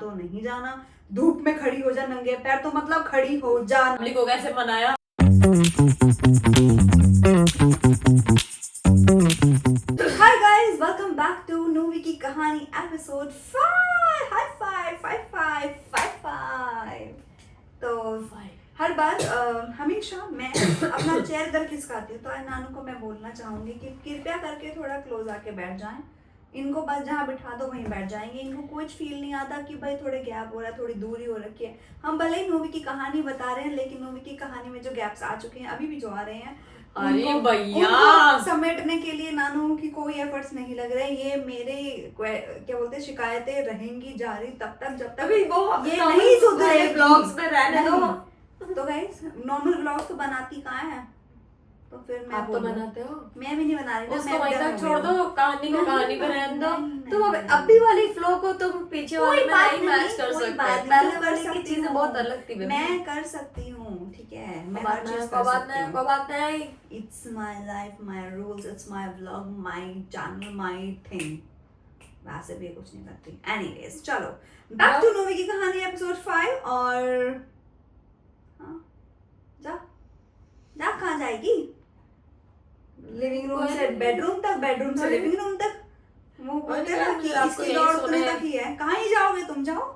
तो नहीं जाना, धूप में खड़ी हो जा नंगे पैर, तो मतलब खड़ी हो जा। फैमिली को कैसे मनाया? Hi guys, welcome back to Noovi की कहानी एपिसोड 5। हाई फाइव, 5 तो हर बार हमेशा मैं अपना चेयर इधर खिसकाती हूँ, तो आज नानू को मैं बोलना चाहूंगी कि कृपया करके थोड़ा क्लोज आके बैठ जाएं। इनको बस जहाँ बिठा दो वहीं बैठ जाएंगे। इनको कुछ फील नहीं आता कि भाई थोड़े गैप हो रहा है, थोड़ी दूरी हो रखी है। हम भले ही मूवी की कहानी बता रहे हैं, लेकिन मूवी की कहानी में जो गैप्स आ चुके हैं, अभी भी जो आ रहे हैं, अरे भैया, उनको समेटने के लिए नानू की कोई एफर्ट्स नहीं लग रहे। ये मेरे क्या बोलते हैं, शिकायतें रहेंगी जारी तब तक जब तक अभी वो ये नहीं सुधरेगी। ब्लॉग्स में रहने दो। तो गाइस, नॉर्मल ब्लॉग तो बनाती कहाँ है, तो फिर मैं आप तो बोलूं। बनाते हो, मैं भी नहीं बना रही ना, उसको मैं वहीं डर तक हो छोड़ गई। दो, कहानी को कहानी पे रहने दो। नहीं, तुम नहीं, अभी वाली फ्लो को तुम पीछे वाले कोई में बात नहीं मैच नहीं, कर कोई सकते। बात पहले नहीं, वाली कर की सकती चीजें हूँ। बहुत अलग थी बेबी। मैं कर सकती हूँ, ठीक है, मैं हर चीज को बात नहीं। It's my life, my rules, it's my vlog, my channel, my thing. वैसे भी कुछ नहीं करती। एनीवेज, चलो बैक टू नूवी की कहानी एपिसोड 5। और हाँ, जा जा, कहाँ जाएगी? लिविंग रूम से बेडरूम तक, बेडरूम से लिविंग रूम तक। वो बोलते हैं ना कि इसकी दौड़ उतने तक ही है। कहाँ ही जाओगे तुम, जाओ।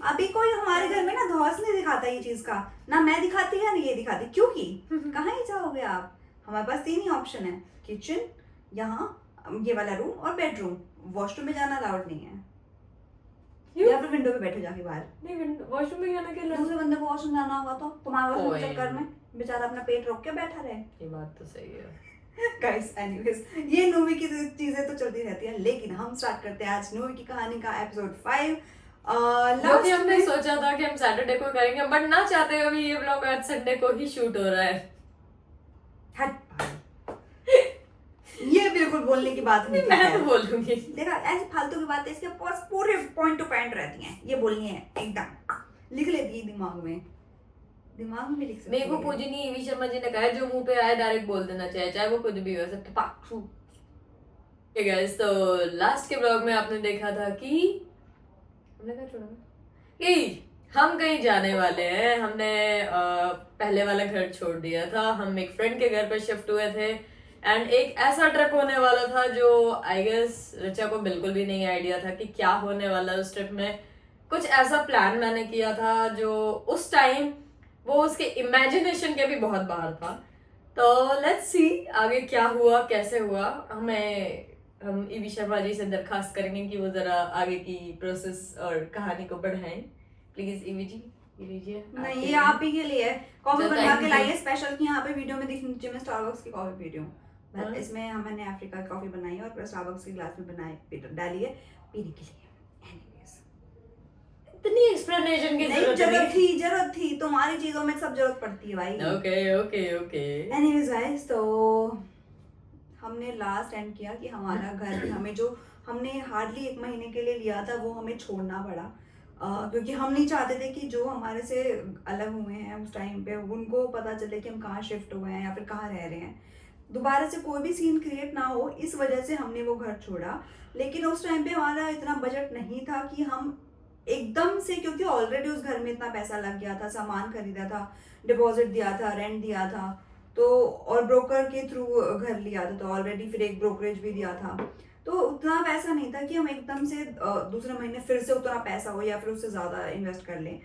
अभी कोई हमारे घर में ना धौस नहीं दिखाता ये चीज का, ना मैं दिखाती है ना ये दिखाती, क्योंकि कहाँ ही जाओगे आप। हमारे पास 3 ही ऑप्शन है, किचन, यहाँ ये वाला रूम और बेडरूम। वॉशरूम में जाना अलाउड नहीं है, या फिर विंडो पे बैठो जाके बाहर। नहीं, वॉशरूम में जाने के लिए दूसरे बंदे को वॉशरूम जाना होगा तो तुम्हारे वॉशरूम के ओए। चक्कर में बेचारा अपना पेट रोक के बैठा रहे। ये बात तो सही है। गाइस, एनीवेज, ये मूवी की चीजें तो चलती रहती है, लेकिन हम स्टार्ट करते हैं आज मूवी की कहानी का एपिसोड 5। जो कि हमने सोचा था कि हम सैटरडे को करेंगे, बट ना चाहते हुए ये व्लॉग आज संडे को ही शूट हो रहा है। ये बिल्कुल बोलने की बात नहीं, मैं तो बोलूंगी। देखा, ऐसी फालतू की बातें इसके पास पूरे पॉइंट टू पॉइंट रहती हैं। ये बोलनी है एकदम, लिख लेती है दिमाग में भी लिख सकती मेरे को है। पूजनी ईवी शर्मा जी ने कहा है, जो मुंह पे आए डायरेक्ट बोल देना चाहिए, चाहे वो कुछ भी हो सकता। पाकू गाइस, तो लास्ट के ब्लॉग में आपने देखा था कि हमने क्या छोड़ा कि हम कहीं जाने वाले हैं। हमने पहले वाला घर छोड़ दिया था, हम एक फ्रेंड के घर पे शिफ्ट हुए थे, एंड एक ऐसा ट्रिप होने वाला था जो आई गेस रिचा को बिल्कुल भी नहीं आइडिया था कि क्या होने वाला है उस ट्रिप में। कुछ ऐसा प्लान मैंने किया था जो उस टाइम वो उसके इमेजिनेशन के भी बहुत बाहर था। तो लेट्स सी आगे क्या हुआ, कैसे हुआ। हम ईवी शर्मा जी से दरखास्त करेंगे कि वो जरा आगे की प्रोसेस और कहानी को बढ़ाएं। प्लीज ईवी जी, ये लीजिए। नहीं, ये आप ही के लिए कॉफी तो बनवा thank के you। लाइए स्पेशल, कि यहाँ पे वीडियो में नीचे में स्टारबक्स की कॉफी पी रही हूँ। हाँ। इसमें हमने अफ्रीका की कॉफी बनाई है और प्लस स्टारबक्स के ग्लास में बनाई डाली है पीने के लिए। इतनी एक्सप्लेनेशन की नहीं, जरूरत थी तुम्हारी चीजों में, सब जरूरत पड़ती है भाई। ओके। एनीवेज गाइस, तो हमने लास्ट एंड किया कि हमारा घर हमें जो हमने हार्डली 1 महीने के लिए लिया था वो हमें छोड़ना पड़ा, क्योंकि हम नहीं चाहते थे कि जो हमारे से अलग हुए हैं उस टाइम पे उनको पता चले कि हम कहाँ शिफ्ट हुए हैं या फिर कहाँ रह रहे हैं। दोबारा से कोई भी सीन क्रिएट ना हो, इस वजह से हमने वो घर छोड़ा। लेकिन उस टाइम पे हमारा इतना बजट नहीं था कि हम एकदम से, क्योंकि ऑलरेडी उस घर में इतना पैसा लग गया था, सामान खरीदा था, डिपॉजिट दिया था, रेंट दिया था, तो और ब्रोकर के थ्रू घर लिया था, तो ऑलरेडी फिर एक ब्रोकरेज भी दिया था। तो उतना पैसा नहीं था कि हम एकदम से दूसरे महीने फिर से उतना पैसा हो या फिर उससे ज़्यादा इन्वेस्ट कर लें।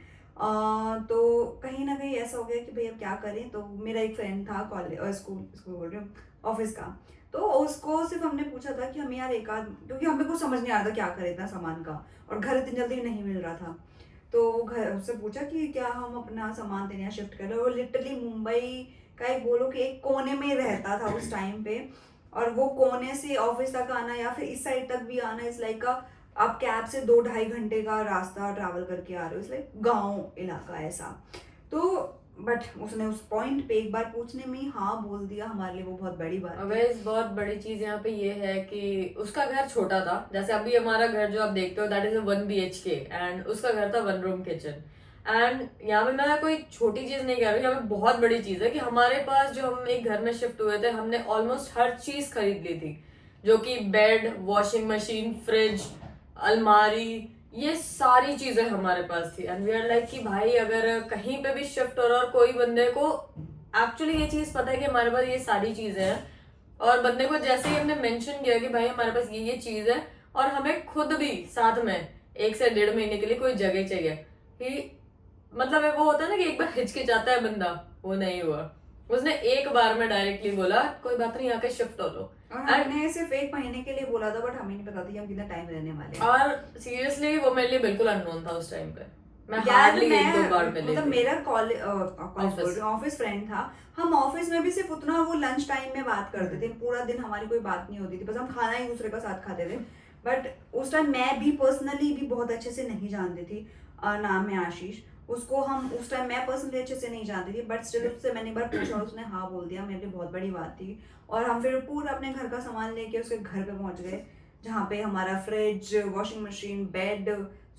तो कहीं ना कहीं ऐसा हो गया कि भाई अब क्या करें। तो मेरा एक फ्रेंड था कॉलेज स्कूल बोल रही हूँ, ऑफिस का, तो उसको सिर्फ हमने पूछा था कि हमें यार एक आध, क्योंकि हमें कुछ समझ नहीं आ रहा था क्या करें इतना सामान का, और घर इतनी जल्दी नहीं मिल रहा था। तो घर उससे पूछा कि क्या हम अपना सामान तेरे यहाँ शिफ्ट कर रहे। वो लिटरली मुंबई का एक बोलो कि एक कोने में रहता था उस टाइम पे, और वो कोने से ऑफिस तक आना या फिर इस साइड तक भी आना इस लाइक का, आप कैब से 2-2.5 घंटे का रास्ता ट्रैवल करके आ रहे हो, इस लाइक गाँव इलाका ऐसा। तो बट उसने उस पॉइंट पे एक बार पूछने में ही हाँ बोल दिया, हमारे लिए वो बहुत बड़ी बात है। अवेज बहुत बड़ी चीज यहाँ पे ये है कि उसका घर छोटा था, जैसे अभी हमारा घर जो आप देखते हो दैट इज 1 BHK, एंड उसका घर था 1 रूम किचन। एंड यहाँ पे मैं कोई छोटी चीज नहीं कह रही, यहाँ पे बहुत बड़ी चीज है कि हमारे पास जो हम एक घर में शिफ्ट हुए थे, हमने ऑलमोस्ट हर चीज खरीद ली थी, जो कि बेड, वॉशिंग मशीन, फ्रिज, अलमारी, ये सारी चीजें हमारे पास थी एंड वी आर लाइक कि भाई अगर कहीं पे भी शिफ्ट हो रहा और कोई बंदे को एक्चुअली ये चीज पता है कि हमारे पास ये सारी चीजें हैं और बंदे को जैसे ही हमने मेंशन किया कि भाई हमारे पास ये चीज है और हमें खुद भी साथ में 1 से 1.5 महीने के लिए कोई जगह चाहिए कि मतलब वो होता है ना कि एक बार हिचकिचाता है बंदा, वो नहीं हुआ। उसने एक बार में डायरेक्टली बोला कोई बात नहीं यहाँ के शिफ्ट हो लो। और हमने सिर्फ 1 महीने के लिए बोला था, बट हमें नहीं पता था कि हम कितना टाइम रहने वाले हैं। और सीरियसली वो मेरे लिए बिल्कुल अननोन था उस टाइम पे। मैं यार हार्डली मैं 1-2 बार मिली मतलब थी। मेरा ऑफिस फ्रेंड था। हम ऑफिस में भी सिर्फ उतना वो लंच टाइम में बात करते थे, पूरा दिन हमारी कोई बात नहीं होती थी, बस हम खाना एक दूसरे का साथ खाते थे। बट उस टाइम मैं भी पर्सनली भी बहुत अच्छे से नहीं जानती थी। नाम है आशीष। उसको हम उस टाइम मैं पर्सनली अच्छे से नहीं जानती थी, बट स्टिल उससे मैंने एक बार पूछा और उसने हाँ बोल दिया। मेरे लिए बहुत बड़ी बात थी। और हम फिर पूरा अपने घर का सामान लेके उसके घर पे पहुंच गए, जहाँ पे हमारा fridge, washing machine, bed,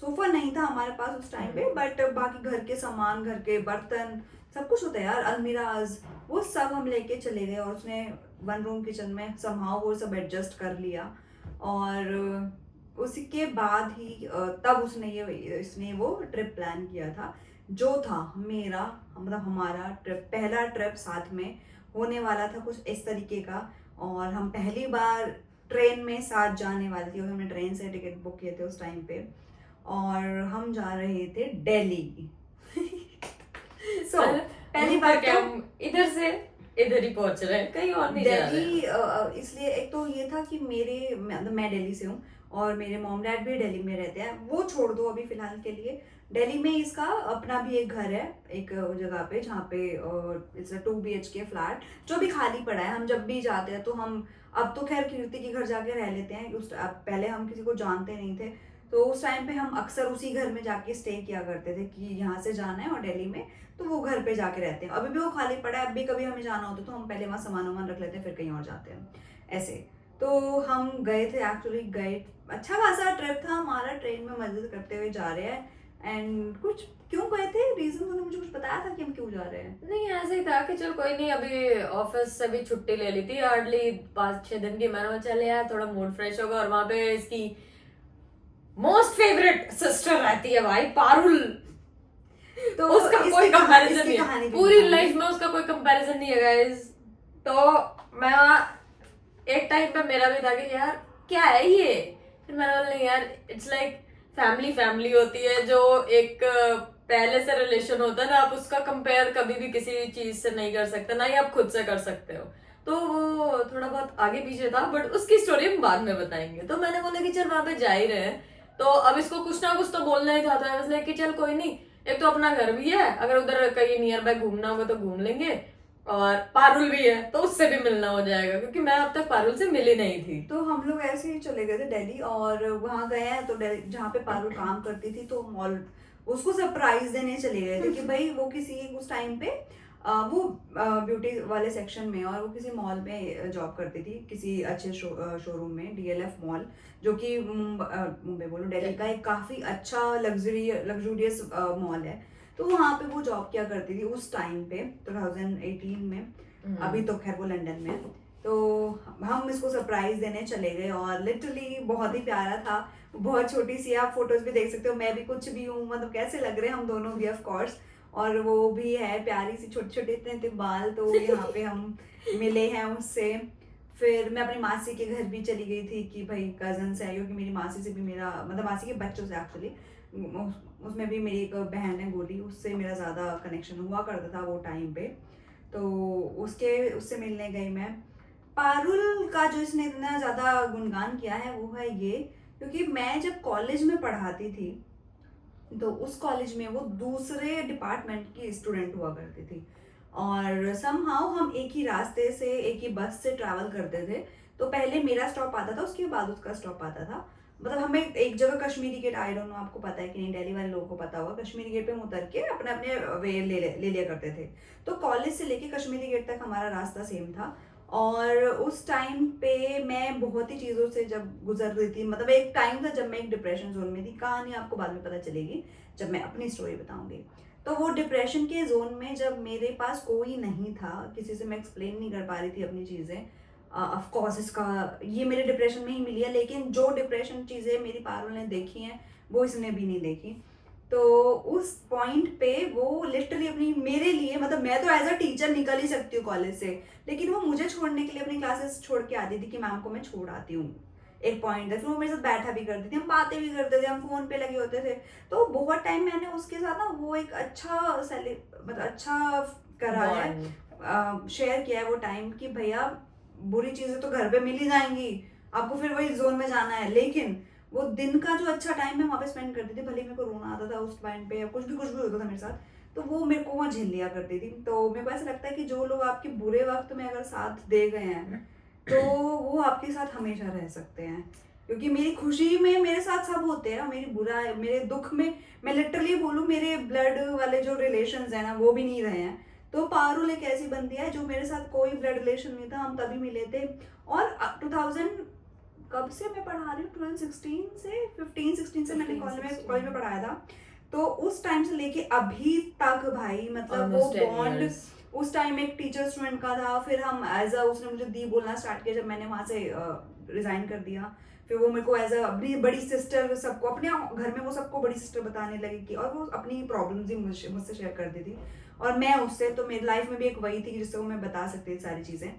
sofa नहीं था हमारे पास उस टाइम पे, बट बाकी घर के सामान, घर के बर्तन, सब कुछ होता है यार, अलमीराज, वो सब हम लेके चले गए। और उसने 1 रूम किचन में समहाउ वो सब एडजस्ट कर लिया। और उसके बाद ही तब इसने वो ट्रिप प्लान किया था, जो था मेरा मतलब हमारा ट्रिप, पहला ट्रिप साथ में होने वाला था कुछ इस तरीके का। और हम पहली बार ट्रेन में साथ जाने वाले थे, हमने ट्रेन से टिकट बुक किए थे उस टाइम पे। और हम जा रहे थे दिल्ली। पहली बार क्या तो हम इधर से इधर ही पहुंच रहे हैं, कहीं और नहीं जा रहे दिल्ली हैं। इसलिए एक तो ये था कि मैं दिल्ली से हूँ और मेरे मॉम डैड भी दिल्ली में रहते हैं। वो छोड़ दो अभी फिलहाल के लिए। दिल्ली में इसका अपना भी एक घर है, एक जगह पे, जहाँ पे इट्स 2 BHK फ्लैट जो भी खाली पड़ा है। हम जब भी जाते हैं तो हम, अब तो खैर कीर्ति के घर जाके रह लेते हैं, अब पहले हम किसी को जानते नहीं थे, तो उस टाइम पे हम अक्सर उसी घर में जाके स्टे किया करते थे कि यहाँ से जाना है और दिल्ली में, तो वो घर पे जाके रहते हैं। अभी भी वो खाली पड़ा है, अब भी कभी हमें जाना होता तो हम पहले वहाँ सामान वामान रख लेते हैं, फिर कहीं और जाते हैं ऐसे। तो हम गए थे, एक्चुअली गए, अच्छा खासा ट्रिप था हमारा, ट्रेन में मजे करते हुए जा रहे हैं। एंड कुछ क्यों गए थे, रीजन उन्होंने मुझे कुछ बताया था कि हम क्यों जा रहे हैं? नहीं ऐसे ही था कि चल कोई नहीं, अभी ऑफिस से भी छुट्टी ले ली थी हार्डली 5-6 दिन की। मैंने बोला चल यार थोड़ा मूड फ्रेश होगा। और वहां पे इसकी मोस्ट फेवरेट सिस्टर रहती है भाई, पारुल। तो उसका कोई कंपैरिजन नहीं कहानी है, भी पूरी बतानी। लाइफ में उसका कोई कंपैरिजन नहीं है गाइस। तो मैं एक टाइम पे मेरा भी था कि यार क्या है ये, फिर मैंने बोला नहीं यार इट्स लाइक फैमिली होती है, जो एक पहले से रिलेशन होता है ना, आप उसका कंपेयर कभी भी किसी चीज से नहीं कर सकते, ना ही आप खुद से कर सकते हो। तो वो थोड़ा बहुत आगे पीछे था, बट उसकी स्टोरी हम बाद में बताएंगे। तो मैंने बोला कि चल वहां पे जा ही रहे हैं, तो अब इसको कुछ ना कुछ तो बोलना ही था। तो इसलिए कि चल कोई नहीं, एक तो अपना घर भी है, अगर उधर कहीं नियर बाय घूमना होगा तो घूम लेंगे, और पारुल भी है तो उससे भी मिलना हो जाएगा, क्योंकि मैं अब तक पारुल से मिली नहीं थी। तो हम लोग ऐसे ही चले गए थे दिल्ली, और वहां गए हैं तो जहाँ पे पारुल काम करती थी, तो मॉल उसको सरप्राइज देने चले गए थे कि भाई वो किसी उस टाइम पे वो ब्यूटी वाले सेक्शन में, और वो किसी मॉल में जॉब करती थी, किसी अच्छे शोरूम में, DLF मॉल, जो कि मुंबई बोलो दिल्ली का एक काफी अच्छा लग्जूरियस मॉल है। तो वहां पे वो जॉब किया करती थी उस टाइम पे 2018 में। अभी तो खैर वो लंदन में है। तो हम इसको सरप्राइज देने चले गए, और लिटरली बहुत ही प्यारा था। बहुत छोटी सी, आप फोटोज भी देख सकते हो, मैं भी कुछ भी हूँ, मतलब कैसे लग रहे हैं हम दोनों भी, ऑफ कोर्स। और वो भी है प्यारी सी, छोटे छोटे इतने इतने बाल। तो यहाँ पे हम मिले हैं उससे। फिर मैं अपनी मासी के घर भी चली गई थी कि भाई कजन्स है, क्योंकि मेरी मासी से भी मेरा, मतलब मासी के बच्चों से एक्चुअली, उसमें भी मेरी एक बहन है गोली, उससे मेरा ज़्यादा कनेक्शन हुआ करता था वो टाइम पे। तो उससे मिलने गई मैं। पारुल का जो इसने इतना ज़्यादा गुणगान किया है वो है ये, क्योंकि मैं जब कॉलेज में पढ़ाती थी तो उस कॉलेज में वो दूसरे डिपार्टमेंट की स्टूडेंट हुआ करती थी, और समहाउ हम एक ही रास्ते से, एक ही बस से ट्रैवल करते थे। तो पहले मेरा स्टॉप आता था, उसके बाद उसका स्टॉप आता था। मतलब हमें एक जगह Kashmiri gate, I don't know आपको पता है कि नहीं, दिल्ली वाले लोगों को पता होगा, कश्मीरी गेट पे हम उतर के अपने अपने वे ले लिया करते थे। तो कॉलेज से लेके कश्मीरी गेट तक हमारा रास्ता सेम था। और उस टाइम पे मैं बहुत ही चीज़ों से जब गुजर रही थी, मतलब एक टाइम था जब मैं एक डिप्रेशन जोन में थी, कहानी आपको बाद में पता चलेगी जब मैं अपनी स्टोरी बताऊंगी। तो वो डिप्रेशन के जोन में जब मेरे पास कोई नहीं था, किसी से मैं एक्सप्लेन नहीं कर पा रही थी अपनी चीज़ें, ऑफ कोर्स इसका ये मेरे डिप्रेशन में ही मिली है, लेकिन जो डिप्रेशन चीज़ें मेरी पारुल ने देखी हैं वो इसने भी नहीं देखी। तो उस पॉइंट पे वो लिटरली अपनी मेरे लिए, मतलब मैं तो एज अ टीचर निकल ही सकती हूँ कॉलेज से, लेकिन वो मुझे छोड़ने के लिए अपनी क्लासेस छोड़ के आती थी कि मैम को मैं छोड़ आती हूँ एक पॉइंट है। फिर वो मेरे साथ बैठा भी करती थी, हम बातें भी करते थे, हम फोन पे लगे होते थे। तो बहुत टाइम मैंने उसके साथ ना वो एक अच्छा मतलब अच्छा करा है, शेयर किया है वो टाइम कि भैया बुरी चीजें तो घर पे मिल ही जाएंगी, आपको फिर वही जोन में जाना है, लेकिन वो दिन का जो अच्छा टाइम मैं वहाँ पे स्पेंड करती थी, भले मेरे को रोना आता था उस टाइम पे या कुछ भी होता था मेरे साथ, तो वो मेरे को वहाँ झेल लिया करती थी। तो मेरे को ऐसा लगता है कि जो लोग आपके बुरे वक्त में अगर साथ दे गए हैं तो वो आपके साथ हमेशा रह सकते हैं, क्योंकि मेरी खुशी में मेरे साथ सब होते हैं, मेरी बुरा मेरे दुख में मैं लिटरली बोलूँ मेरे ब्लड वाले जो रिलेशंस हैं ना वो भी नहीं रहे हैं। तो पारुल एक ऐसी बंदी है जो मेरे साथ कोई ब्लड रिलेशन नहीं था, हम तभी मिले थे। और 2000 कब से मैं पढ़ा रही हूँ, 2016 से 15-16 से मैंने कॉलेज में पढ़ाया था। तो उस टाइम से लेके अभी तक भाई मतलब वो बॉन्ड, उस टाइम एक टीचर स्टूडेंट का था, फिर हम एज अ, उसने मुझे दी बोलना स्टार्ट किया जब मैंने वहाँ से रिजाइन कर दिया। फिर वो मेरे को एज अ अपनी बड़ी सिस्टर, सबको अपने घर में वो सबको बड़ी सिस्टर बताने लगी कि, और वो अपनी प्रॉब्लम्स भी मुझसे शेयर करती थी और मैं उससे, तो मेरी लाइफ में भी एक वही थी जिससे वो मैं बता सकती थी सारी चीज़ें।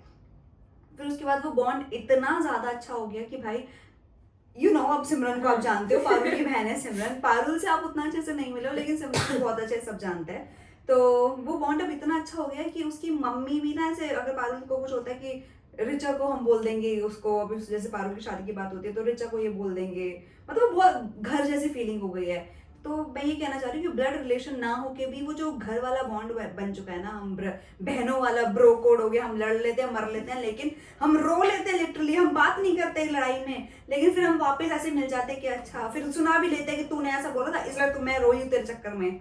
फिर उसके बाद वो बॉन्ड इतना ज़्यादा अच्छा हो गया कि भाई अब सिमरन को आप जानते हो, पारुल की बहन है सिमरन, पारुल से आप उतना अच्छे से नहीं मिले हो लेकिन सिमरन को बहुत अच्छे से सब जानते हैं। तो वो बॉन्ड अब इतना अच्छा हो गया कि उसकी मम्मी भी ना ऐसे, अगर पारुल को कुछ होता है कि रिचा को हम बोल देंगे उसको, अभी जैसे पारुल की शादी की बात होती है तो रिचा को ये बोल देंगे, मतलब बहुत घर जैसी फीलिंग हो गई है। तो मैं ये कहना चाह रही हूँ कि ब्लड रिलेशन ना हो के भी वो जो घर वाला बॉन्ड बन चुका है ना, हम बहनों वाला ब्रो कोड हो गया, हम लड़ लेते हैं मर लेते हैं लेकिन हम रो लेते हैं लिटरली, हम बात नहीं करते लड़ाई में, लेकिन फिर हम वापस ऐसे मिल जाते हैं कि अच्छा, फिर सुना भी लेते हैं कि तूने ऐसा बोला था इसलिए मैं रोई हूँ तेरे चक्कर में।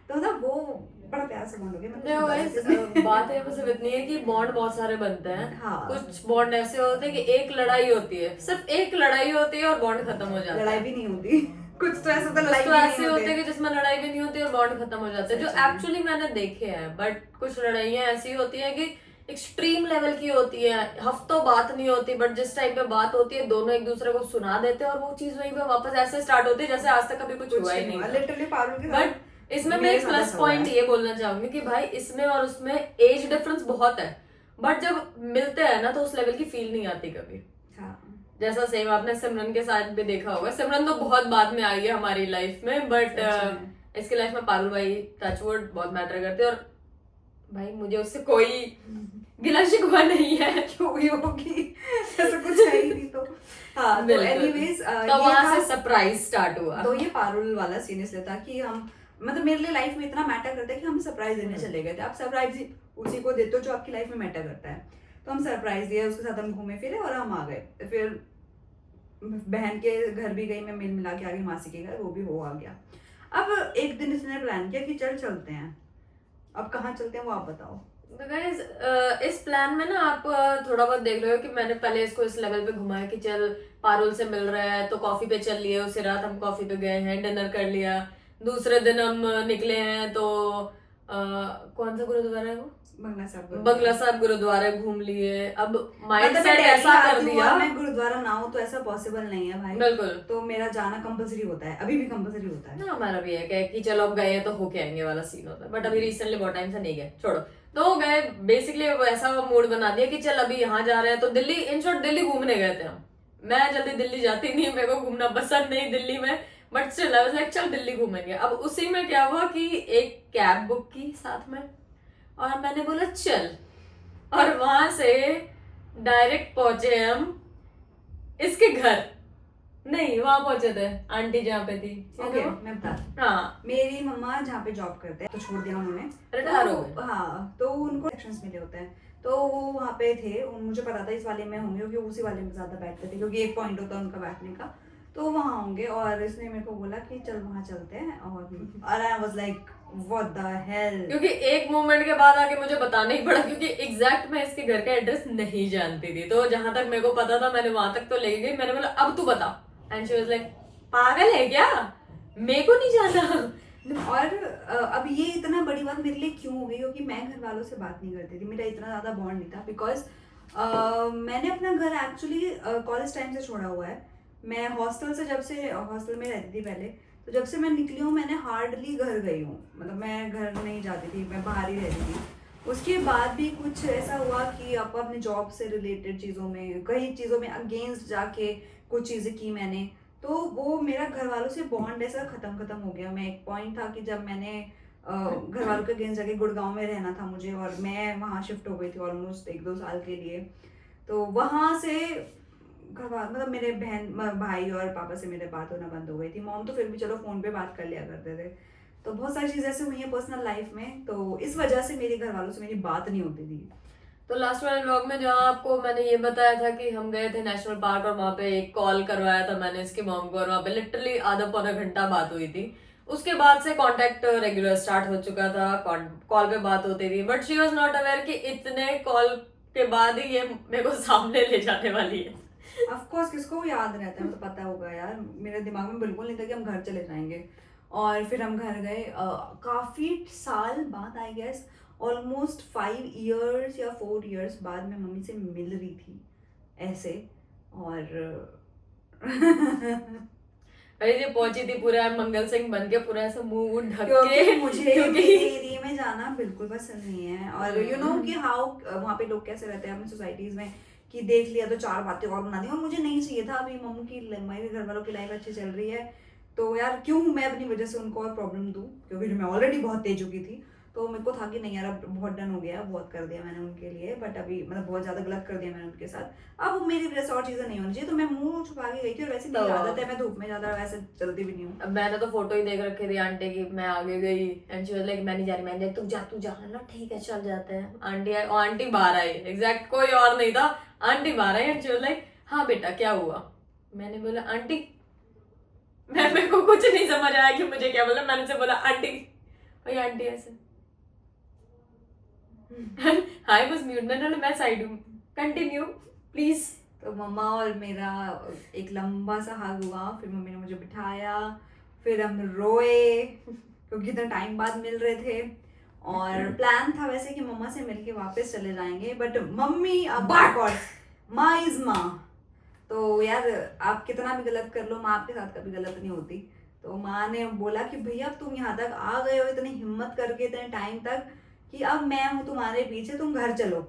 तो मतलब वो बड़ा प्यार से बॉन्ड हो गया। बात है बस इतनी है कि बॉन्ड बहुत सारे बनते हैं। हाँ। कुछ बॉन्ड ऐसे होते हैं कि एक लड़ाई होती है, सिर्फ एक लड़ाई होती है और बॉन्ड खत्म हो जाता है। लड़ाई भी नहीं होती, कुछ तो ऐसा तो लड़ाई तो भी ऐसे नहीं होते हैं कि जिसमें लड़ाई भी नहीं होती और बॉन्ड खत्म हो जाता है, जो एक्चुअली मैंने देखे हैं। बट कुछ लड़ाइयाँ ऐसी होती है कि एक्सट्रीम लेवल की होती है, हफ्तों बात नहीं होती, बट जिस टाइम पे बात होती है दोनों एक दूसरे को सुना देते हैं और वो चीज वहीं पे वापस ऐसे स्टार्ट होती है जैसे आज तक कभी कुछ हुआ ही नहीं। लिटरली पारुल के बट इसमें मैं एक प्लस पॉइंट ये बोलना चाहूंगी कि भाई इसमें और उसमें एज डिफरेंस बहुत है, बट जब मिलते हैं ना तो उस लेवल की फील नहीं आती कभी। जैसा सेम आपने सिमरन के साथ भी देखा होगा, सिमरन तो बहुत बाद में आई है हमारी लाइफ में, बट इसके लाइफ में पारुल भाई टचवुड बहुत मैटर करते हैं। और भाई मुझे उससे कोई गिला शिकवा नहीं है, क्यों होगी, ऐसा कुछ है ही नहीं। तो हाँ, तो एनीवेज तो वहां से सरप्राइज स्टार्ट हुआ। तो ये पारुल वाला सीन इसलिए था कि हम, मतलब मेरे लिए लाइफ में इतना मैटर करता है कि हम सरप्राइज देने चले गए थे। आप सरप्राइज उसी को देते हो जो आपकी लाइफ में मैटर करता है। तो हम सरप्राइज दिया, उसके साथ हम घूमे फिरे और हम आ गए। फिर बहन के घर भी गई मैं, मिल मिला के आ गई मासी के घर, वो भी हो आ गया। अब एक दिन इसने प्लान किया कि चल चलते हैं। अब कहाँ चलते हैं वो आप बताओ। तो गाइस इस प्लान में ना आप थोड़ा बहुत देख रहे हो कि मैंने पहले इसको इस लेवल पे घुमाया कि चल पारुल से मिल रहा है तो कॉफी पे चल लिए, उसी रात हम कॉफी पे गए हैं, डिनर कर लिया, दूसरे दिन हम निकले हैं तो कौन सा गुरुद्वारा है वो, बंगला साहब गुरुद्वारा घूम लिए। अब माइंडसेट ऐसा कर दिया, मैं गुरुद्वारा ना हो तो ऐसा पॉसिबल नहीं है भाई, बिल्कुल। तो मेरा जाना कंपलसरी होता है, अभी भी कंपलसरी होता है। हमारा भी है कि चलो अब गए हैं तो होके आएंगे वाला सीन होता है, बट अभी रिसेंटली बहुत टाइम से नहीं गए, छोड़ो। तो गए, बेसिकली ऐसा मूड बना दिया कि चल अभी यहाँ जा रहे हैं तो दिल्ली, इन शॉर्ट दिल्ली घूमने गए थे हम। मैं जल्दी दिल्ली जाती नहीं, मेरे को घूमना पसंद नहीं दिल्ली में, but still I was like चल दिल्ली घूमेंगे। अब उसी में क्या हुआ कि एक कैब बुक की साथ में और मैंने बोला चल, और वहां से डायरेक्ट पहुंचे हम इसके घर, नहीं वहां पहुंचे थे आंटी जहाँ पे थी। ओके, मैं बता, हाँ मेरी मम्मा जहाँ पे जॉब करते हैं तो छोड़ दिया उन्होंने, रिटायर हो गए। हाँ, तो उनको इलेक्शंस मिले होते हैं तो वो वहाँ पे थे, मुझे पता था इस वाले में होंगे क्योंकि उसी वाले में ज्यादा बैठते थे, क्योंकि एक पॉइंट होता है उनका बैठने का, तो वहाँ होंगे। और इसने मेरे को बोला कि चल वहाँ चलते हैं, और I was like what the hell, क्योंकि एक मोमेंट के बाद आके मुझे बताना ही पड़ा, क्योंकि एग्जैक्ट मैं इसके घर का एड्रेस नहीं जानती थी, तो जहां तक मेरे को पता था मैंने वहां तक तो ले गई। मैंने बोला अब तू बता, एंड शी वाज लाइक पागल है क्या, मेरे को नहीं जाना। और अब ये इतना बड़ी बात मेरे लिए क्यों हो गई, क्योंकि मैं घर वालों से बात नहीं करती थी, मेरा इतना ज्यादा बॉन्ड नहीं था, बिकॉज मैंने अपना घर एक्चुअली कॉलेज टाइम से छोड़ा हुआ है। मैं हॉस्टल से, जब से हॉस्टल में रहती थी पहले, तो जब से मैं निकली हूँ मैंने हार्डली घर गई हूँ, मतलब मैं घर नहीं जाती थी, मैं बाहर ही रहती थी। उसके बाद भी कुछ ऐसा हुआ कि आप अपने जॉब से रिलेटेड चीज़ों में, कई चीज़ों में अगेंस्ट जाके कुछ चीज़ें की मैंने, तो वो मेरा घर वालों से बॉन्ड ऐसा ख़त्म हो गया। मैं एक पॉइंट था कि जब मैंने घर वालों के अगेंस्ट जाके गुड़गांव में रहना था मुझे, और मैं वहाँ शिफ्ट हो गई थी ऑलमोस्ट 1-2 साल के लिए। तो वहाँ से मतलब मेरे भाई और पापा से मेरे बात होना बंद हो गई थी। मॉम तो फिर भी चलो फ़ोन पे बात कर लिया करते थे। तो बहुत सारी चीज़ें ऐसे हुई हैं पर्सनल लाइफ में, तो इस वजह से मेरे घर वालों से मेरी बात नहीं होती थी। तो लास्ट वाले व्लॉग में जहाँ आपको मैंने ये बताया था कि हम गए थे नेशनल पार्क और वहां पे एक कॉल करवाया था मैंने इसकी मॉम को, और वहां पे लिटरली आधा पौना घंटा बात हुई थी। उसके बाद से कांटेक्ट रेगुलर स्टार्ट हो चुका था, कॉल पे बात होती थी, but she was not aware कि इतने कॉल के बाद ही ये मेरे को सामने ले जाने वाली है। ऑफ कोर्स किसको याद रहता है, मतलब पता होगा यार, मेरे दिमाग में बिल्कुल नहीं था कि हम घर चले जाएंगे। और फिर हम घर गए काफ़ी साल बाद, आई गेस ऑलमोस्ट 5 इयर्स या 4 इयर्स बाद मैं मम्मी से मिल रही थी ऐसे। और अरे ये पहुंची थी पूरा मंगल सिंह बन के, पूरा ऐसा मुंह ढक क्योंकि के, मुझे क्योंकि एरिया में जाना बिल्कुल पसंद नहीं है। और यू नो कि हाउ वहाँ पे लोग कैसे रहते हैं अपनी सोसाइटीज में, कि देख लिया तो 4 बातें और बना दी, और मुझे नहीं चाहिए था। अभी मम्मी की, मेरे घर वालों की लाइफ अच्छी चल रही है, तो यार क्यों मैं अपनी वजह से उनको और प्रॉब्लम दूँ, क्योंकि मैं ऑलरेडी बहुत तेज चुकी थी। तो मेरे को था कि नहीं यार अब बहुत डन हो गया, बहुत कर दिया मैंने उनके लिए, बट अभी मतलब बहुत ज़्यादा गलत कर दिया मैंने उनके साथ। अब मेरी वजह से और चीज़ें नहीं होनी चाहिए, तो मैं मुंह छुपा के गई थी। और वैसे मेरी आदत है, मैं धूप में ज़्यादा वैसे जल्दी भी नहीं हूँ। अब मैंने तो फोटो ही देख रखी थी आंटी की, मैं आगे गई एंड शी वाज लाइक मैं नहीं जा रही, मैं नहीं जा रही, तू जा ना, ठीक है चल जाते हैं। आंटी आई, आंटी बाहर आई, एग्जैक्ट कोई और नहीं था, आंटी बाहर आई एंड शी वाज लाइक हाँ बेटा क्या हुआ। मैंने बोला आंटी, मेरे को कुछ नहीं समझ आया कि मुझे क्या बोला, मैंने से बोला आंटी, और आंटी ऐसे हाय बस म्यूट, मैंने बोला मैं साइड हूँ, कंटिन्यू प्लीज। तो मम्मा और मेरा एक लंबा सा हग हुआ, फिर मम्मी ने मुझे बिठाया, फिर हम रोए क्योंकि इतना टाइम बाद मिल रहे थे। और प्लान था वैसे कि मम्मा से मिलके वापस चले जाएंगे, बट मम्मी अब माँ इज माँ। तो यार आप कितना भी गलत कर लो, माँ आपके साथ कभी गलत नहीं होती। तो माँ ने बोला कि भैया तुम यहाँ तक आ गए हो इतनी हिम्मत करके इतने टाइम तक, कि अब मैं हूँ तुम्हारे पीछे, तुम घर चलो,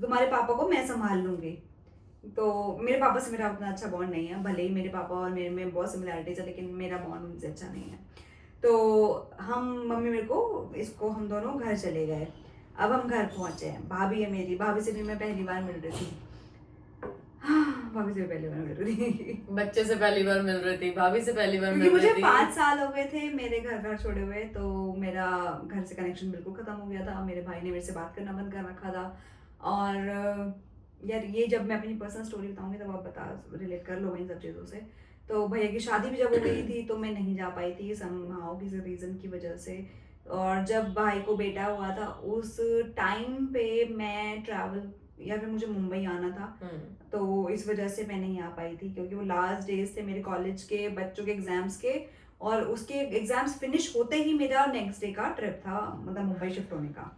तुम्हारे पापा को मैं संभाल लूंगी। तो मेरे पापा से मेरा उतना अच्छा बॉन्ड नहीं है, भले ही मेरे पापा और मेरे में बहुत सिमिलैरिटीज है, लेकिन मेरा बॉन्ड उनसे अच्छा नहीं है। तो हम मम्मी मेरे को हम दोनों घर चले गए। अब हम घर पहुंचे हैं, भाभी है मेरी, भाभी से भी मैं पहली बार मिल रही थी। भाभी से पहली बार मिल रही थी, बच्चे से पहली बार मिल रही थी, भाभी से पहली बार क्योंकि मिल रही मुझे थी। 5 साल हो गए थे मेरे घर छोड़े हुए, तो मेरा घर से कनेक्शन बिल्कुल खत्म हो गया था। मेरे भाई ने मेरे से बात करना बंद कर रखा था। और यार ये जब मैं अपनी पर्सनल स्टोरी बताऊंगी तब आप रिलेट कर लो इन सब चीज़ों से। तो भैया की शादी भी जब हो गई थी तो मैं नहीं जा पाई थी समहाउ किसी रीज़न की वजह से। और जब भाई को बेटा हुआ था उस टाइम पे मैं ट्रैवल, या फिर मुझे मुंबई आना था, तो इस वजह से मैं नहीं आ पाई थी, क्योंकि वो लास्ट डेज थे मेरे कॉलेज के बच्चों के एग्जाम्स के, और उसके एग्जाम्स फिनिश होते ही मेरा नेक्स्ट डे का ट्रिप था, मतलब मुंबई शिफ्ट होने का।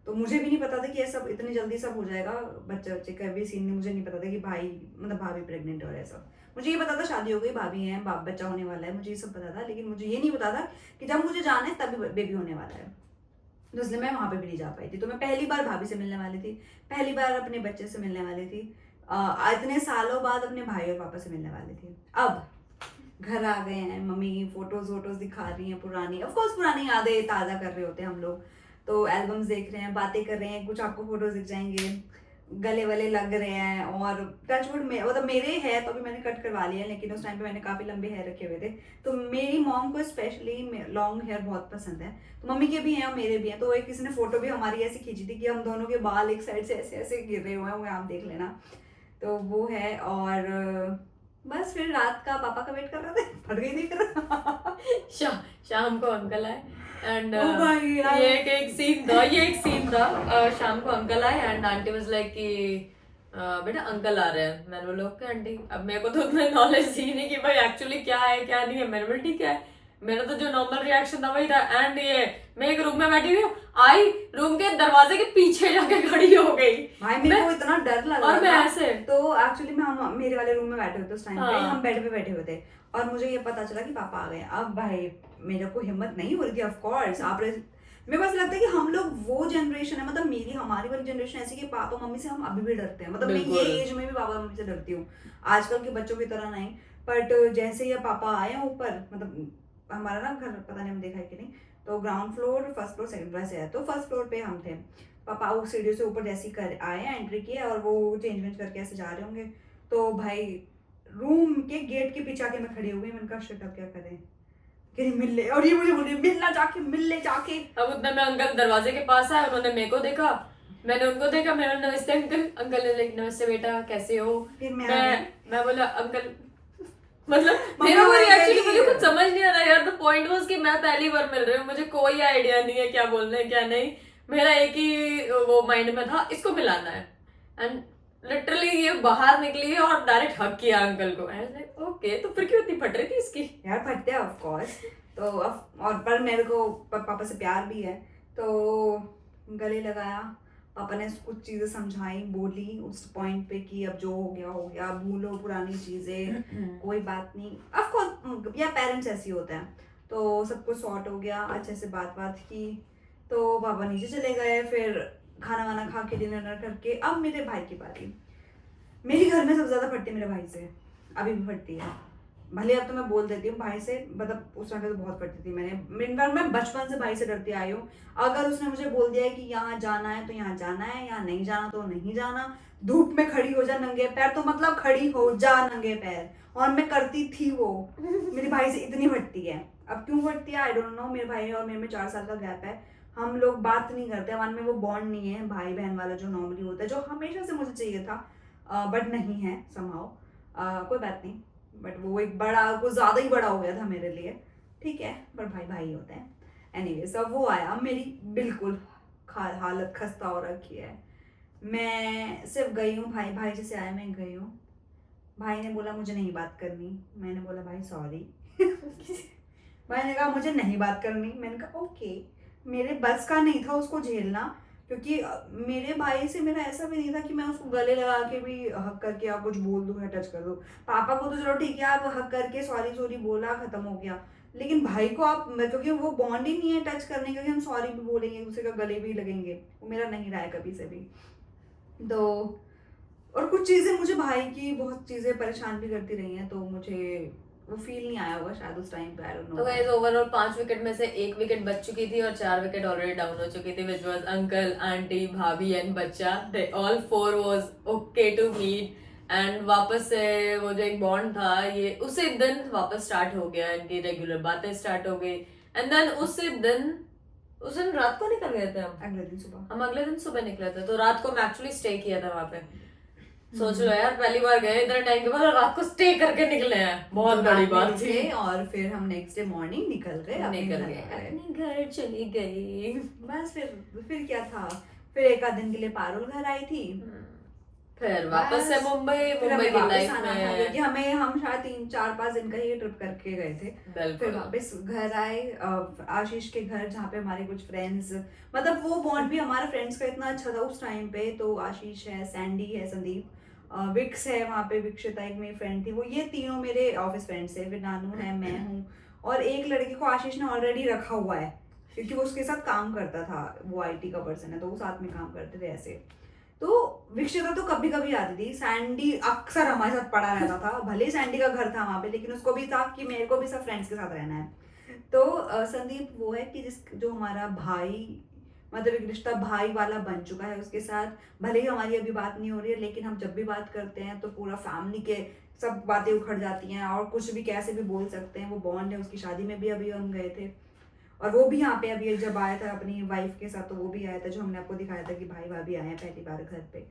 तो मुझे भी नहीं पता था कि ये सब इतनी जल्दी सब हो जाएगा, बच्चे का भी सीन नहीं, मुझे नहीं पता था कि भाई मतलब भाभी प्रेग्नेंट और ऐसा। मुझे ये पता था शादी हो गई, भाभी है, बाप बच्चा होने वाला है, मुझे ये सब पता था, लेकिन मुझे ये नहीं पता था कि जब मुझे जाना है तभी बेबी होने वाला है। तो इसलिए मैं वहाँ पे भी नहीं जा पाई थी। तो मैं पहली बार भाभी से मिलने वाली थी, पहली बार अपने बच्चे से मिलने वाली थी, इतने सालों बाद अपने भाई और पापा से मिलने वाली थी। अब घर आ गए हैं, मम्मी फोटोज दिखा रही हैं पुरानी, ऑफ कोर्स पुरानी यादें ताज़ा कर रहे होते हैं हम लोग। तो एल्बम्स देख रहे हैं, बातें कर रहे हैं, कुछ आपको फोटोज दिख जाएंगे, गले वले लग रहे हैं। और टचवुड में मतलब मेरे है तो अभी मैंने कट करवा लिया, लेकिन उस टाइम पे मैंने काफ़ी लंबे हेयर रखे हुए थे। तो मेरी मॉम को स्पेशली लॉन्ग हेयर बहुत पसंद है, तो मम्मी के भी हैं और मेरे भी हैं। तो एक किसी ने फोटो भी हमारी ऐसी खींची थी कि हम दोनों के बाल एक साइड से ऐसे ऐसे गिर रहे हुए हैं, वो आप देख लेना। तो वो है। और बस फिर रात का पापा का वेट कर रहे थे, फट गई नहीं कर शाम को अंकल आए एंड ओ भाई यार। ये एक सीन था, शाम को अंकल आए एंड आंटी वाज लाइक कि बेटा अंकल आ रहे हैं। मैंने बोला ओके आंटी। अब मेरे को तो उतना नॉलेज थी नहीं कि भाई एक्चुअली क्या है क्या नहीं है। मैंने बोला ठीक है। मेरा तो जो नॉर्मल रिएक्शन था वही था। एंड ये मैं एक रूम में बैठी हुई हूँ, आई रूम के दरवाजे के पीछे जाके खड़ी हो गई भाई मेरे को इतना डर लग रहा और मैं था। ऐसे तो एक्चुअली मैं हम मेरे वाले रूम में बैठे हुए थे उस टाइम पे, हाँ। हम बेड पे बैठे हुए थे और मुझे ये पता चला कि पापा आ गए। अब भाई मेरे को हिम्मत नहीं हो रही थी, ऑफ कोर्स आप मेरे पास लगता है कि हम लोग वो जनरेशन है, मतलब मेरी हमारी वाली जनरेशन ऐसी कि पापा मम्मी से हम अभी भी डरते हैं। मतलब मैं ये बिल्कुल। एज में भी पापा मम्मी से डरती हूँ, आजकल के बच्चों की तरह नहीं। बट जैसे ही पापा आए हैं ऊपर, मतलब हमारा ना घर पता नहीं हम देखा है कि नहीं, तो ground floor, first floor, second floor से है। तो फर्स्ट फ्लोर पे हम थे, पापा वो सीढ़ियों से ऊपर जैसे ही कर आए हैं, एंट्री किया और वो चेंज वेंज करके ऐसे जा रहे होंगे। तो भाई रूम के गेट के पीछे आके मैं खड़ी हो गई। मैंने कहा शिट अब क्या करें, कि मिल ले, और ये मुझे बोले मिलना जाके, मिल ले जाके। अब उतने में अंकल दरवाजे के पास आए, उन्होंने मेरे को देखा, मैंने उनको देखा, मैंने नमस्ते अंकल, अंकल ने लाइक नमस्ते बेटा कैसे हो। फिर मैं बोला अंकल, मतलब मम्मा मेरा वो बोल रिएक्शन रही मुझे है। कुछ समझ नहीं आ रहा यार। द पॉइंट वाज कि मैं पहली बार मिल रही हूँ, मुझे कोई आइडिया नहीं है क्या बोलना है क्या नहीं। मेरा एक ही वो माइंड में था, इसको मिलाना है। एंड लिटरली ये बाहर निकली और डायरेक्ट हक किया अंकल को। ओके, तो फिर क्यों इतनी फट रही थी इसकी? यार फटते हैं ऑफ कोर्स। तो और पर मेरे को पापा से प्यार भी है, तो गले लगाया। पापा ने कुछ चीजें समझाई, बोली उस पॉइंट पे कि अब जो हो गया, भूलो पुरानी चीजें, कोई बात नहीं। ऑफ कोर्स या पेरेंट्स ऐसे ही होते हैं। तो सब कुछ सॉर्ट हो गया, अच्छे से बात की। तो पापा नीचे चले गए, फिर खाना वाना खा के डिनर करके अब मेरे भाई की बारी। मेरे घर में सबसे ज्यादा फटती मेरे भाई से, अभी भी फटती है। भले अब तो मैं बोल देती हूँ भाई से, मतलब उस टाइम पे तो बहुत फटती थी। मैं बचपन से भाई से डरती आई हूँ। अगर उसने मुझे बोल दिया है कि यहाँ जाना है तो यहाँ जाना है, यहाँ नहीं जाना तो नहीं जाना, धूप में खड़ी हो जा नंगे पैर, तो मतलब खड़ी हो जा नंगे पैर। और मैं करती थी वो। मेरे भाई से इतनी फटती है। अब क्यों फटती है आई डोंट नो। मेरे भाई और मेरे में 4 साल का गैप है, हम लोग बात नहीं करते, हमारे में वो बॉन्ड नहीं है भाई बहन वाला जो नॉर्मली होता है, जो हमेशा से मुझे चाहिए था, बट नहीं है समहाउ। कोई बात नहीं, बट वो एक बड़ा, कुछ ज्यादा ही बड़ा हो गया था मेरे लिए। ठीक है, पर भाई भाई होते हैं। एनीवेज अब वो आया, मेरी बिल्कुल हालत खस्ता हो रखी है। मैं सिर्फ गई हूँ, भाई जैसे आया मैं गई हूँ। भाई ने बोला मुझे नहीं बात करनी, मैंने बोला भाई सॉरी। भाई ने कहा मुझे नहीं बात करनी, मैंने कहा ओके। मेरे बस का नहीं था उसको झेलना, क्योंकि मेरे भाई से मेरा ऐसा भी नहीं था कि मैं उसको गले लगा के भी हक करके या कुछ बोल दूं या टच कर दूं। पापा को तो चलो ठीक है, आप हक करके सॉरी बोला, खत्म हो गया। लेकिन भाई को आप, क्योंकि वो बॉन्ड ही नहीं है टच करने का कि हम सॉरी भी बोलेंगे, एक दूसरे का गले भी लगेंगे, वो मेरा नहीं रहा है कभी से भी। तो और कुछ चीज़ें मुझे भाई की बहुत चीज़ें परेशान भी करती रही हैं, तो मुझे वो फील नहीं आया होगा शायद उस टाइम पे, आई डोंट नो। तो गाइस ओवरऑल 5 विकेट में से 1 विकेट बच चुकी थी और 4 विकेट ऑलरेडी डाउन हो चुकी थी, विच वाज अंकल, आंटी, भाभी एंड बच्चा। They all 4 was okay to meet. And वापस से वो जो एक बॉन्ड था ये उसी दिन वापस स्टार्ट हो गया, इनकी रेगुलर बातें स्टार्ट हो गई। एंड देन उस दिन रात को निकल गए थे हम अगले दिन सुबह निकले थे। तो रात को मैं एक्चुअली स्टे किया था वहां पे। सोच लो यार, पहली बार गए इतने टाइम के बाद और रात को स्टे करके निकले हैं, बहुत बड़ी बात थी। और फिर हम नेक्स्ट डे मॉर्निंग निकल गए अपने घर चली गई। बस फिर क्या था, फिर एक आध दिन के लिए पारुल घर आई थी, फिर वापस से मुंबई की लाइफ में, क्योंकि हम शायद 3-4-5 दिन का ही ट्रिप करके गए थे। फिर वापस घर आए, आशीष के घर, जहाँ पे हमारे कुछ फ्रेंड्स, मतलब वो बॉन्ड भी हमारे फ्रेंड्स का इतना अच्छा था उस टाइम पे। तो आशीष है, सैंडी है, संदीप, विक्स है वहाँ पे, विक्षिता एक मेरी फ्रेंड थी, वो ये तीनों मेरे ऑफिस फ्रेंड्स है। फिर नानू है, मैं हूँ, और एक लड़के को आशीष ने ऑलरेडी रखा हुआ है क्योंकि वो उसके साथ काम करता था, वो IT का पर्सन है, तो वो साथ में काम करते थे ऐसे। तो विक्षिता तो कभी कभी आती थी, सैंडी अक्सर हमारे साथ पड़ा रहता था। भले ही सैंडी का घर था वहाँ पे, लेकिन उसको भी था कि मेरे को भी सब फ्रेंड्स के साथ रहना है। तो संदीप वो है कि जो हमारा भाई, मतलब एक रिश्ता भाई वाला बन चुका है उसके साथ। भले ही हमारी अभी बात नहीं हो रही है, लेकिन हम जब भी बात करते हैं तो पूरा फैमिली के सब बातें उखड़ जाती हैं, और कुछ भी कैसे भी बोल सकते हैं, वो बॉन्ड है। उसकी शादी में भी अभी हम गए थे, और वो भी यहाँ पे अभी जब आया था अपनी वाइफ के साथ, तो वो भी आया था, जो हमने आपको दिखाया था कि भाई भाभी आए हैं पहली बार घर पे।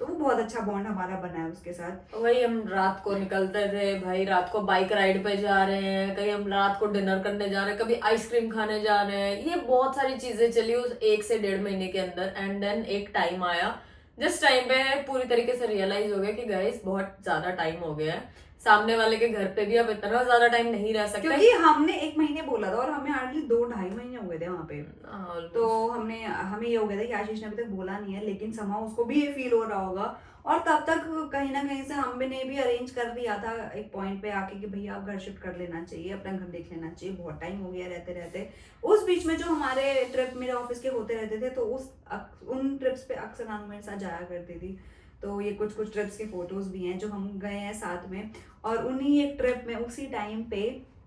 तो वो बहुत अच्छा बॉन्ड हमारा बना है उसके साथ। वही हम रात को निकलते थे भाई, रात को बाइक राइड पे जा रहे हैं, कहीं हम रात को डिनर करने जा रहे हैं, कभी आइसक्रीम खाने जा रहे हैं। ये बहुत सारी चीजें चली उस 1 से 1.5 महीने के अंदर। एंड देन एक टाइम आया जिस टाइम पे पूरी तरीके से रियलाइज हो गया कि गाइस बहुत ज्यादा टाइम हो गया है, सामने वाले के घर पे भी आप इतना ज्यादा टाइम नहीं रह सकते। क्योंकि हमने 1 महीने बोला था और हमें हार्डली 2-2.5 महीने हो गए थे वहाँ पे। तो हमें ये हो गया था कि आशीष ने अभी तक बोला नहीं है, लेकिन समा उसको भी ये फील हो रहा होगा। और तब तक कहीं ना कहीं से हमने भी अरेंज कर दिया था एक पॉइंट पे आके कि भैया आप घर शिफ्ट कर लेना चाहिए, अपना घर देख लेना चाहिए, बहुत टाइम हो गया रहते रहते। उस बीच में जो हमारे ट्रिप मेरे ऑफिस के होते रहते थे, तो उन ट्रिप्स पे अक्सर नानू मेरे साथ जाया करती थी। तो ये कुछ कुछ ट्रिप्स के फोटोज भी हैं जो हम गए हैं साथ में। और उन्हीं एक ट्रिप में उसी टाइम पे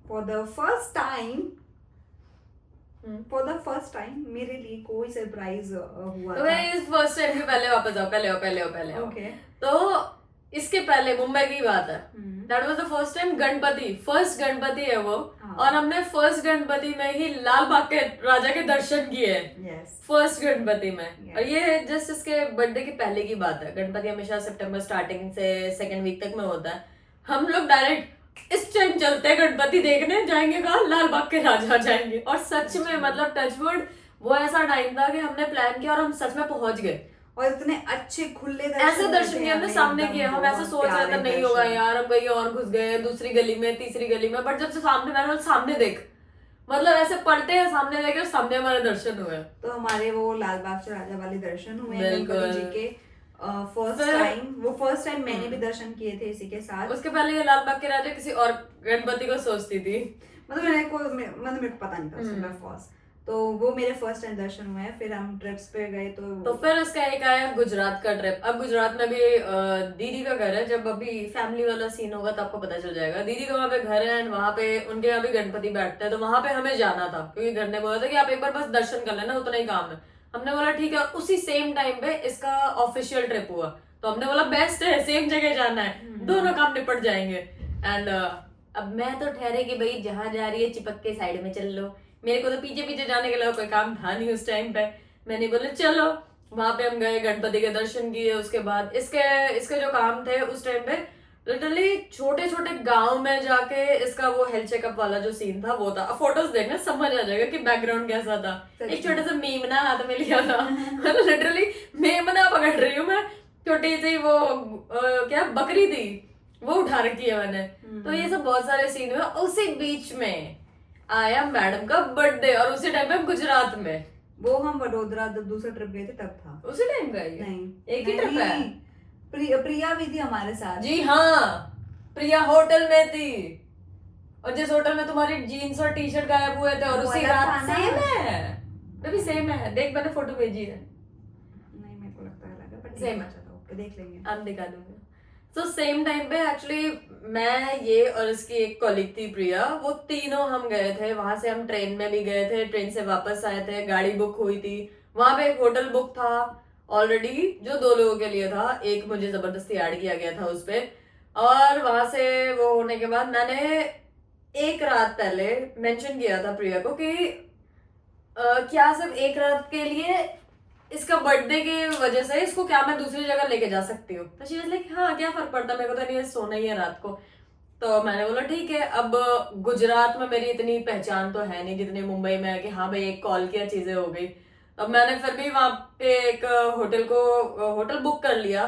फॉर द फर्स्ट टाइम मेरे लिए कोई सरप्राइज हुआ तो था। इस फर्स्ट टाइम के पहले वापस आओ, पहले आओ। ओके। तो इसके पहले मुंबई की बात है, hmm. That was the first time Ganpati, first Ganpati है वो। हाँ। और हमने फर्स्ट गणपति में ही लाल बाग के राजा के दर्शन किए यस। फर्स्ट गणपति में। Yes. और ये जस्ट इसके बर्थडे के पहले की बात है। गणपति हमेशा सितंबर स्टार्टिंग से 2nd वीक तक में होता है। हम लोग डायरेक्ट इस टाइम चलते हैं गणपति देखने, जाएंगे कहाँ, लाल बाग के राजा जाएंगे। और सच में मतलब टचवुड वो ऐसा टाइम था कि हमने प्लान किया और हम सच में पहुंच गए। और इतने अच्छे खुले ऐसे दर्शन किए हमने सामने किए। हम ऐसे सोच रहे थे नहीं होगा यार, हम कहीं और घुस गए, दूसरी गली में, तीसरी गली में। बट जब से सामने मैंने बोला सामने देख, मतलब ऐसे पढ़ते हैं सामने देखे और सामने हमारे दर्शन हुए। तो हमारे वो लाल बाग से राजा वाले दर्शन हुए बिल्कुल। गणपति जी के फर्स्ट टाइम मैंने भी दर्शन किए थे इसी के साथ। उसके पहले ये लाल बाग के राजा किसी और गणपति को सोचती थी, मतलब मेरे को पता नहीं था उसके बाद फर्स्ट। तो वो मेरे फर्स्ट टाइम दर्शन हुए हैं। फिर हम ट्रिप्स पे गए तो फिर उसका एक आया गुजरात का ट्रिप। अब गुजरात में भी दीदी का घर है। जब अभी फैमिली वाला सीन होगा तो आपको पता चल जाएगा। दीदी का वहाँ पे घर है एंड वहाँ पे उनके यहाँ भी गणपति बैठते हैं। तो वहां पे हमें जाना था क्योंकि घर ने बोला था कि आप एक बार बस दर्शन कर लेना, उतना ही काम है। हमने बोला ठीक है। उसी सेम टाइम पे इसका ऑफिशियल ट्रिप हुआ, तो हमने बोला बेस्ट है, सेम जगह जाना है, दोनों काम निपट जाएंगे। एंड अब मैं तो ठहरे कि भाई जहां जा रही है चिपक के साइड में चल लो। मेरे को तो पीछे पीछे जाने के लिए कोई काम था नहीं उस टाइम पे। मैंने बोले चलो। वहां पे हम गए, गणपति के दर्शन किए। उसके बाद इसके जो काम थे उस टाइम पे लिटरली छोटे छोटे गांव में जाके इसका वो हेल्थ चेकअप वाला जो सीन था वो था। अब फोटोज देखना समझ आ जाएगा कि बैकग्राउंड कैसा था। एक छोटा सा मेमना हाथ में लिया था, लिटरली मेमना पकड़ रही हूँ मैं, छोटी सी वो क्या बकरी थी वो उठा रखी है मैंने। तो ये सब बहुत सारे सीन हुए। उसी बीच में आया मैडम का बर्थडे और उसी टाइम पे हम गुजरात में। वो हम वडोदरा जब दूसरा ट्रिप गए थे तब था। उसी टाइम का ही नहीं, एक ही ट्रिप है। प्रिया भी थी हमारे साथ। जी हाँ, प्रिया होटल में थी। और जिस होटल में तुम्हारी जीन्स और टी शर्ट गायब हुए थे और उसी रात सेम है, तभी सेम है। देख मैंने फोटो भेजी है। नहीं मेरे को लगता है अलग है, बट सेम है। ओके देख लेंगे, हम दिखा दूंगा। तो सेम टाइम पे एक्चुअली मैं, ये और इसकी एक कॉलीग थी प्रिया, वो तीनों हम गए थे। वहां से हम ट्रेन में भी गए थे, ट्रेन से वापस आए थे, गाड़ी बुक हुई थी। वहां पे एक होटल बुक था ऑलरेडी जो 2 लोगों के लिए था। एक मुझे जबरदस्ती ऐड किया गया था उस पे। और वहां से वो होने के बाद मैंने एक रात पहले मेंशन किया था प्रिया को कि क्या सिर्फ एक रात के लिए इसका बर्थडे की वजह से इसको क्या मैं दूसरी जगह लेके जा सकती हूँ। तो शी वाज लाइक हाँ क्या फर्क पड़ता है, मेरे को तो नहीं सोना ही है रात को। तो मैंने बोला ठीक है। अब गुजरात में मेरी इतनी पहचान तो है नहीं जितनी मुंबई में है कि हाँ भाई एक कॉल किया चीजें हो गई। अब मैंने फिर भी वहां पे एक होटल बुक कर लिया,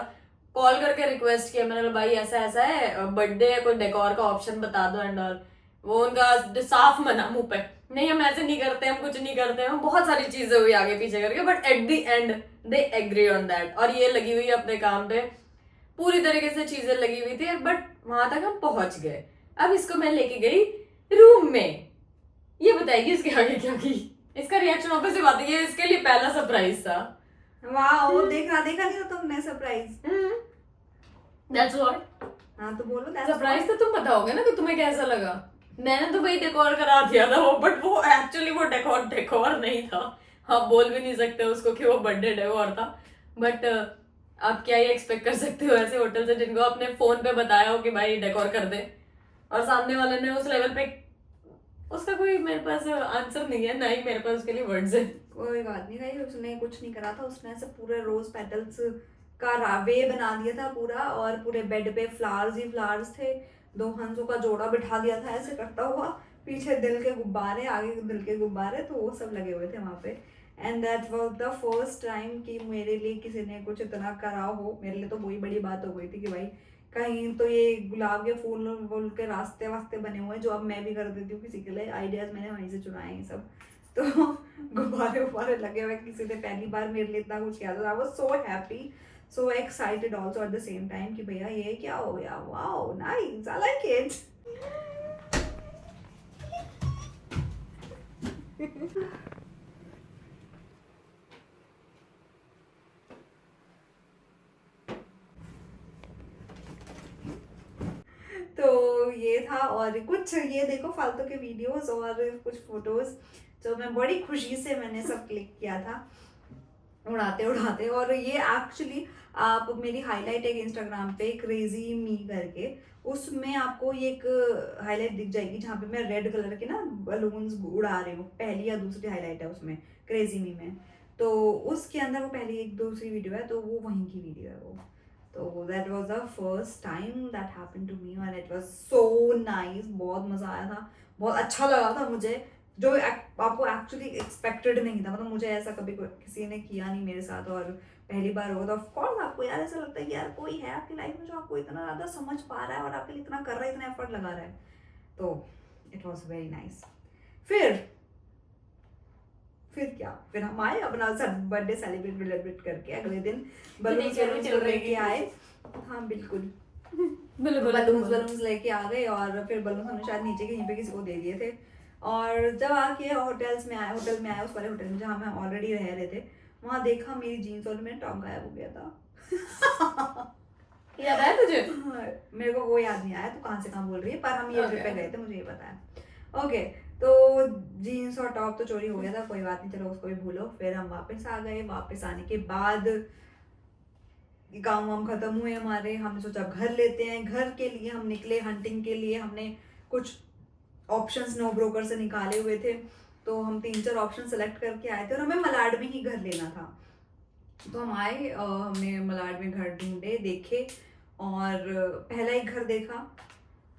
कॉल करके रिक्वेस्ट किया। मैंने बोला भाई ऐसा ऐसा है, बर्थडे है, कोई डेकोर का ऑप्शन बता दो एंड ऑल। वो उनका साफ मना मुंह पे, नहीं हम ऐसे नहीं करते, हम कुछ नहीं करते। हम बहुत सारी चीजें हुई आगे पीछे करके, but at the end they agree on that. और ये लगी हुई अपने काम पे, पूरी तरीके से चीजें लगी हुई थी। बट वहां तक हम पहुंच गए। अब इसको मैं लेके गई रूम में। ये बताएगी इसके आगे क्या की। इसका रिएक्शन ऑब्वियसली बात है, ये इसके लिए पहला सरप्राइज था। वाओ, देखा नहीं था तुमने सरप्राइज। That's what. हाँ तो बोलो सरप्राइज तो तुम बताओगे ना कि तुम्हें कैसा लगा। मैंने तो भाई डेकोर करा दिया था वो, बट वो एक्चुअली वो डेकोर नहीं था। आप बोल भी नहीं सकते उसको कि वो बर्थडे डेकोर था। बट आप क्या ही एक्सपेक्ट कर सकते हो ऐसे होटल से जिनको आपने फोन पे बताया हो कि भाई डेकोर कर दे, और सामने वाले ने उस लेवल पे, उसका कोई मेरे पास आंसर नहीं है, ना ही मेरे पास उसके लिए वर्ड्स है। कोई बात नहीं भाई, उसने कुछ नहीं करा था। उसने ऐसे पूरे रोज पेटल्स का वे बना दिया था पूरा, और पूरे बेड पे फ्लावर्स ही फ्लावर्स थे। 2 हंसों का जोड़ा बिठा दिया था ऐसे करता हुआ, पीछे दिल के गुब्बारे, आगे दिल के गुब्बारे, तो वो सब लगे हुए थे वहां पे। And that was the first time कि मेरे लिए किसी ने कुछ इतना करा हो। मेरे लिए तो वही बड़ी बात हो गई थी कि भाई कहीं तो ये गुलाब के फूल वूल के रास्ते वास्ते बने हुए हैं जो अब मैं भी कर देती हूँ किसी के लिए, आइडियाज मैंने वहीं से चुराए हैं सब। तो गुब्बारे गुब्बारे लगे हुए, किसी ने पहली बार मेरे लिए इतना कुछ किया था। I was so happy, so excited also at the same time कि भैया ये क्या हो गया, wow nice, I like it. तो ये था, और कुछ ये देखो फालतू के वीडियोस और कुछ फोटोज जो मैं बड़ी खुशी से मैंने सब क्लिक किया था उड़ाते उड़ाते। और ये एक्चुअली आप मेरी हाईलाइट एक इंस्टाग्राम पे क्रेजी मी करके, उसमें आपको ये एक हाईलाइट दिख जाएगी जहाँ पे मैं रेड कलर के ना बलून्स उड़ा रही हूँ, पहली या दूसरी हाईलाइट है उसमें क्रेजी मी में। तो उसके अंदर वो पहली एक दूसरी वीडियो है, तो वो वहीं की वीडियो है वो। तो that was the first time that happened to me and it was so nice, बहुत मजा आया था, बहुत अच्छा लगा था मुझे, जो आपको एक्चुअली एक्सपेक्टेड नहीं था। मतलब मुझे ऐसा कभी किसी ने किया नहीं मेरे साथ, और पहली बार होगा तो ऑफ कोर्स आपको यार ऐसा लगता है कि यार कोई है आपकी लाइफ में जो आपको इतना ज़्यादा समझ पा रहा है और आपके लिए इतना कर रहा है, इतना एफर्ट लगा रहा है। तो इट वॉज वेरी नाइस। फिर क्या, फिर हम आए अपना बर्थडे सेलिब्रेट करके अगले दिन बलून्स लेके आए। हाँ बिल्कुल, बलून्स लेके आ गए, और फिर बलून्स हमने शायद नीचे कहीं पे किसी को दे दिए थे। और जब आके होटल में आए उस वाले होटल में जहाँ हम ऑलरेडी रह रहे थे, वहाँ देखा मेरी जीन्स और मेरा टॉप गायब हो गया था। याद आया तुझे? मेरे को वो याद नहीं आया तो कहाँ से कहाँ बोल रही है, पर हम ये ट्रिप पे गए थे, मुझे ये पता है। ओके, तो जीन्स और टॉप तो चोरी हो गया था, कोई बात नहीं, चलो उसको भी भूलो। फिर हम वापस आ गए, वापस आने के बाद काम वाम खत्म हुए हमारे, हमने सोचा घर लेते हैं। घर के लिए हम निकले हंटिंग के लिए, हमने कुछ ऑप्शंस नो ब्रोकर से निकाले हुए थे, तो हम 3-4 ऑप्शन सेलेक्ट करके आए थे, और हमें मलाड में ही घर लेना था। तो हम आए, हमने मलाड में घर ढूंढे, देखे, और पहला एक घर देखा,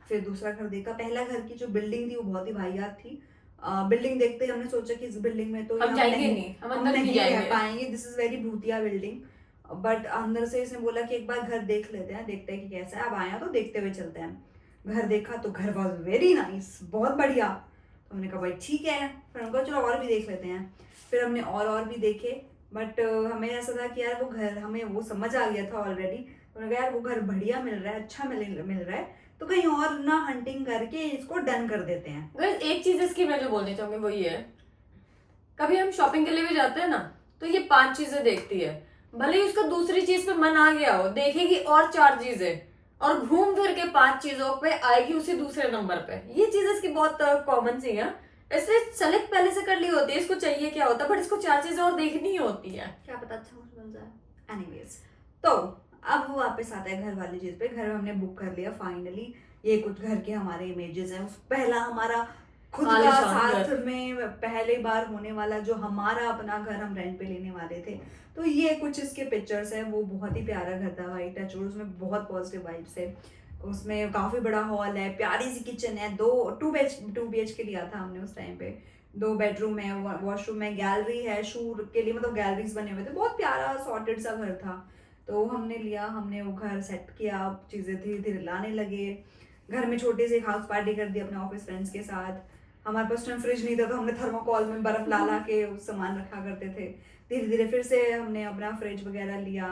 फिर दूसरा घर देखा। पहला घर की जो बिल्डिंग थी वो बहुत ही वाहियात थी। बिल्डिंग देखते ही हमने सोचा कि इस बिल्डिंग में तो हम जाएंगे नहीं, हम अंदर नहीं रह पाएंगे, दिस इज वेरी भूतिया बिल्डिंग। बट अंदर से इसने बोला कि एक बार घर देख लेते हैं, देखते हैं कि कैसा है, अब आया तो देखते हुए चलते हैं। घर देखा तो घर वॉज वेरी नाइस, बहुत बढ़िया। तो हमने कहा भाई ठीक है, फिर हमने कहा चलो और भी देख लेते हैं। फिर हमने और भी देखे, बट हमें ऐसा था कि यार वो घर हमें वो समझ आ गया था ऑलरेडी। तो हमने कहा यार वो घर बढ़िया मिल रहा है, अच्छा मिल रहा है, तो कहीं और ना हंटिंग करके इसको डन कर देते हैं। बस एक चीज इसकी मैं जो बोलनी चाहूंगी वो ये है, कभी हम शॉपिंग के लिए भी जाते हैं ना, तो ये 5 चीजें देखती है, भले ही उसका दूसरी चीज पे मन आ गया हो, देखेगी और 4 चीजें, और घूम फिर के 5 चीजों पे आएगी उसी दूसरे नंबर पे। ये चीज इसकी बहुत कॉमन सी है, इसलिए सेलेक्ट पहले से कर ली होती है, इसको चाहिए क्या होता है, बट इसको 4 चीजें और देखनी ही होती है, क्या पता अच्छा कुछ मिल जाए। एनीवेज, तो अब वो वापस आता है घर वाली चीज पे। घर हमने बुक कर लिया फाइनली। ये कुछ घर के हमारे इमेजेस हैं, पहला हमारा खुद का साथ में पहली बार होने वाला जो हमारा अपना घर हम रेंट पे लेने वाले थे। तो ये कुछ इसके पिक्चर्स हैं, वो बहुत ही प्यारा घर था भाई, टच वुड, उसमें बहुत पॉजिटिव वाइब्स है। उसमें काफी बड़ा हॉल है, प्यारी सी किचन है, 2 BHK लिया था हमने उस टाइम पे। 2 बेडरूम है, वॉशरूम है, गैलरी है, शूट के लिए मतलब गैलरीज बने हुए थे, बहुत प्यारा सॉर्टेड सा घर था। तो हमने लिया, हमने वो घर सेट किया, चीजें धीरे धीरे लाने लगे। घर में छोटी सी हाउस पार्टी कर दी अपने ऑफिस फ्रेंड्स के साथ। हमारे पास टाइम फ्रिज नहीं था, तो हमने थर्मोकॉल में बर्फ ला के सामान रखा करते थे। धीरे धीरे फिर से हमने अपना फ्रिज वगैरह लिया,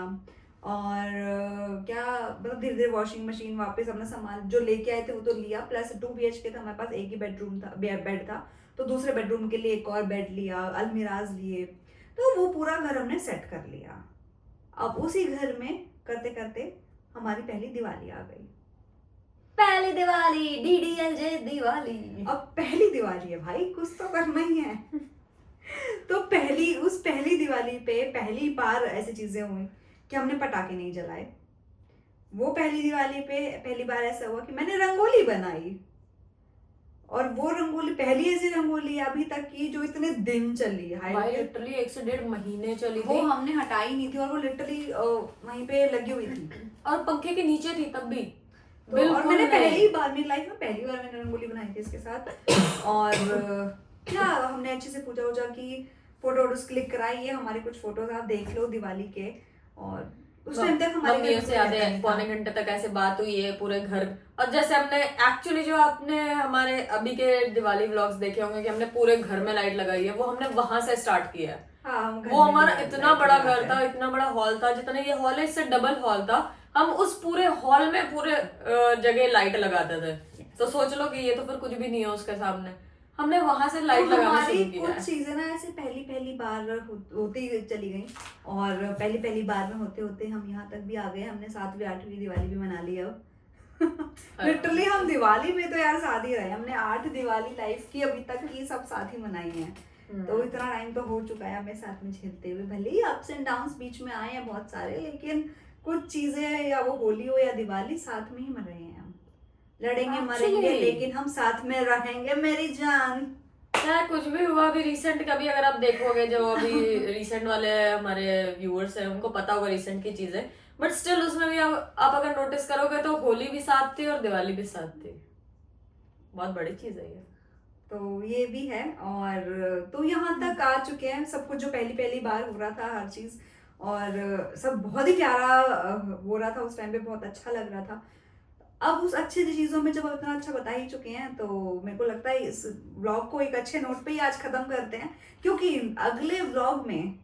और क्या मतलब धीरे धीरे वॉशिंग मशीन, वापस अपना सामान जो लेके आए थे वो तो लिया। प्लस 2 BHK था, हमारे पास एक ही बेडरूम था, बेड था, तो दूसरे बेडरूम के लिए एक और बेड लिया, अलमीराज लिए, तो वो पूरा घर हमने सेट कर लिया। अब उसी घर में करते करते हमारी पहली दिवाली आ गई। पहली दिवाली, DDLJ दिवाली। अब पहली दिवाली है भाई, कुछ तो करना ही है। तो पहली दिवाली पे पहली बार ऐसी चीजें हुई कि हमने पटाखे नहीं जलाए। वो पहली दिवाली पे पहली बार ऐसा हुआ कि मैंने रंगोली बनाई, और वो रंगोली पहली ऐसी रंगोली अभी तक की जो इतने दिन चली है, भाई लिटरली 1 से 1.5 महीने चली थी। वो हमने हटाई नहीं थी, और वो लिटरली वहीं पे लगी हुई थी, और पंखे के नीचे थी तब भी। तो और मैंने पहली बार मेरी लाइफ में पहली बार मैंने रंगोली बनाई थी इसके साथ। और क्या हमने अच्छे से पूजा की, फोटोज क्लिक कराई। ये हमारे कुछ फोटोज आप देख लो दिवाली के, और उस टाइम तक हमारे घर मम्मियों में से कोई यादें रहता नहीं पौने था। घंटे तक ऐसे बात हुई है पूरे घर। और जैसे हमने एक्चुअली जो आपने हमारे अभी के दिवाली व्लॉग्स देखे होंगे कि हमने पूरे घर में लाइट लगाई है, वो हमने वहां से स्टार्ट किया है। हाँ, हम घर वो में भी हमारा लाइट इतना बड़ा लगाते घर था, हैं। इतना बड़ा हॉल था, जितना ये हॉल है इससे डबल हॉल था। हम उस पूरे हॉल में पूरे जगह लाइट लगाते थे। तो सोच लो कि ये तो फिर कुछ भी नहीं है उसके सामने। हमने वहां से तो लाइट लगाना हमारी शुरू किया कुछ है। चीजें ना ऐसे पहली पहली बार होती ही चली गई, और पहली पहली बार में होते होते हम यहाँ तक भी आ गए। हमने 7वीं 8वीं दिवाली भी मना ली अब। लिटरली हम दिवाली में तो यार साथ ही रहे, हमने 8 दिवाली लाइफ की अभी तक की, सब साथ ही मनाई है। तो इतना टाइम तो हो चुका है हमें साथ में झेलते हुए, भले ही अप्स एंड डाउन्स बीच में आए हैं बहुत सारे, लेकिन कुछ चीजें या वो होली हो या दिवाली साथ में ही मन रहे हैं हम। लड़ेंगे मरेंगे Actually, लेकिन हम साथ में रहेंगे मेरी जान। चाहे कुछ भी हुआ, अभी रिसेंट का भी अगर आप देखोगे, जो अभी रिसेंट वाले हमारे व्यूअर्स हैं उनको पता होगा रिसेंट की चीजें, बट स्टिल उसमें भी आप अगर नोटिस करोगे तो होली भी साथ थी और दिवाली भी साथ थी। बहुत बड़ी चीज है ये। तो ये भी है, और तो यहाँ तक आ चुके हैं सब कुछ, जो पहली पहली बार हो रहा था हर चीज, और सब बहुत ही प्यारा हो रहा था उस टाइम पे, बहुत अच्छा लग रहा था। अब उस अच्छी चीजों में जब हम इतना अच्छा बता ही चुके हैं, तो मेरे को लगता है इस व्लॉग को एक अच्छे नोट पे ही आज खत्म करते हैं, क्योंकि अगले व्लॉग में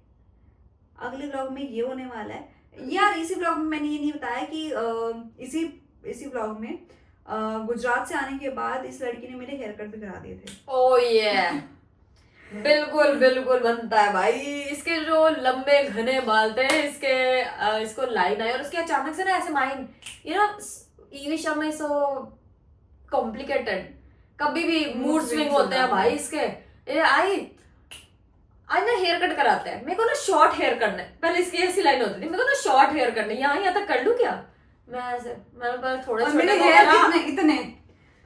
ये होने वाला है यार। इसी व्लॉग में मैंने ये नहीं बताया कि इसी व्लॉग में गुजरात से आने के बाद इस लड़की ने मेरे हेयर कट भी करा दिए थे। ओ ये बिल्कुल बिल्कुल बनता है भाई। इसके जो लंबे घने बाल थे, इसको लाइन आई और उसके अचानक से ना ऐसे mind, you know, EV Sharma is so complicated. कभी भी मूड स्विंग होते हैं भाई इसके। आज ना हेयर कट कराते हैं, मेरे को ना शॉर्ट हेयर करना है। पहले इसकी ऐसी लाइन होती थी, मेरे को ना शॉर्ट हेयर करना है, यहाँ तक कर लूं क्या मैं ऐसे। मेरे पास थोड़े और मेरे छोटे हेयर इतने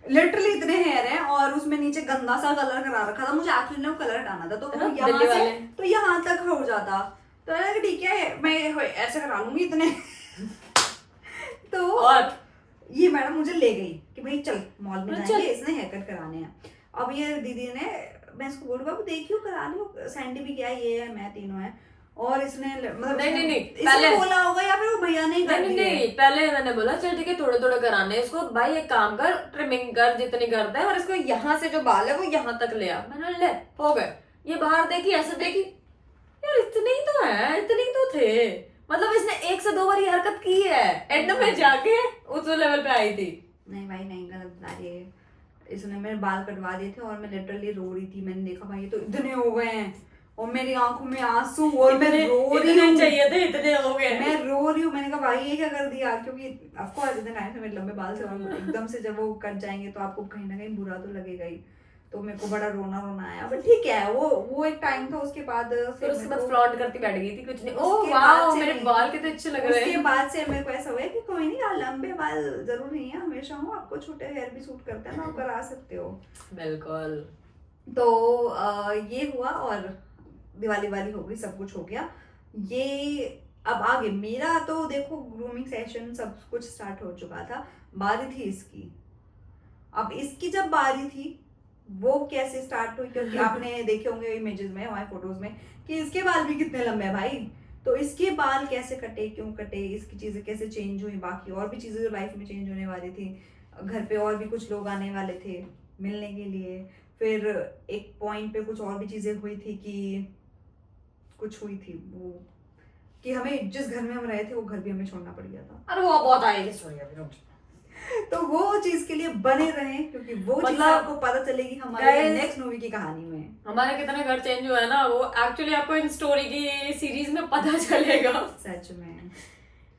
लिटरली इतने हेयर हैं, और उसमें नीचे गंदा सा कलर करा रखा था। मुझे एक्चुअली ना कलर हटाना था, तो वो यहाँ से तो यहाँ तक हो जाता। तो मैंने कहा ठीक है मैं ऐसे करा लूंगी इतने। तो और ये मैडम मुझे ले गई कि भाई चल मॉल में जाएंगे, इसने हेयर कट कराने हैं। अब ये दीदी ने, मैं इसको बोलूँ बाबू देखियो करा लियो, सैंडी भी क्या है, ये है, मैं, तीनों है। और इसने मतलब नहीं, पहले बोला होगा या फिर वो भैया ने कर दिया। नहीं, पहले मैंने बोला चल ठीक है थोड़े थोड़े कराने इसको, भाई एक काम कर, ट्रिमिंग कर जितनी करता है, और इसको यहाँ से जो बाल है वो यहाँ तक ले आ। मैंने ले हो गए। ये बाहर देखी, ऐसे देखी, यार इतने ही तो है, इतने ही तो थे। मतलब इसने 1 से 2 बार ये हरकत की है, एंड में जाके उस लेवल पे आई थी। नहीं भाई नहीं, गलत बता रही है। इसने मेरे बाल कटवा दिए थे और मैं लिटरली रो रही थी। मैंने देखा भाई ये तो इतने हो गए हैं, और मेरी आंखों में आंसू, और मैं रो रही हूँ। चाहिए थे, इतने हो गए। मैं रो रही हूँ। मैंने कहा भाई ये क्या कर दिया, क्योंकि आपको आज इतने टाइम से मेरे लंबे बाल से, और एकदम से जब वो कट जाएंगे तो आपको कहीं ना कहीं बुरा तो लगेगा ही। तो मेरे को बड़ा रोना आया, बट ठीक है, वो एक टाइम था। उसके बाद फिर उसके बाद फ्लॉन्ट करती बैठ गई थी, कुछ नहीं। ओह उसके वाह बाद से मेरे नहीं। बाल कितने अच्छे लग रहे हैं। उसके बाद से मेरे को ऐसा हुआ है कि कोई नहीं यार, लंबे बाल जरूरी नहीं है हमेशा हो, आपको छोटे हेयर भी सूट करते हैं ना, आप करा सकते हो। बिल्कुल। तो ये हुआ, और दिवाली वाली हो गई, सब कुछ हो गया। ये अब आगे मेरा तो देखो ग्रूमिंग सेशन सब कुछ स्टार्ट हो चुका था। बारी थी इसकी। अब इसकी जब बारी थी वो कैसे स्टार्ट हुई, क्योंकि आपने देखे होंगे इमेजेस में, हमारे फोटोज में, कि इसके बाल भी कितने लंबे हैं भाई। तो इसके बाल कैसे कटे, क्यों कटे, इसकी चीजें कैसे चेंज हुई, बाकी और भी चीजें जो लाइफ में चेंज होने वाली थी। घर पे और भी कुछ लोग आने वाले थे मिलने के लिए। फिर एक पॉइंट पे कुछ और भी चीजें हुई थी कि कुछ हुई थी वो, कि हमें जिस घर में हम रहे थे वो घर भी हमें छोड़ना पड़ गया था। अरे वो बहुत आएगी स्टोरी अभी। तो वो चीज के लिए बने रहें, क्योंकि वो चीज आपको पता चलेगी हमारे नेक्स्ट मूवी की कहानी में। हमारे कितने घर चेंज हुआ है ना, वो एक्चुअली आपको इन स्टोरी की सीरीज में पता चलेगा। सच में।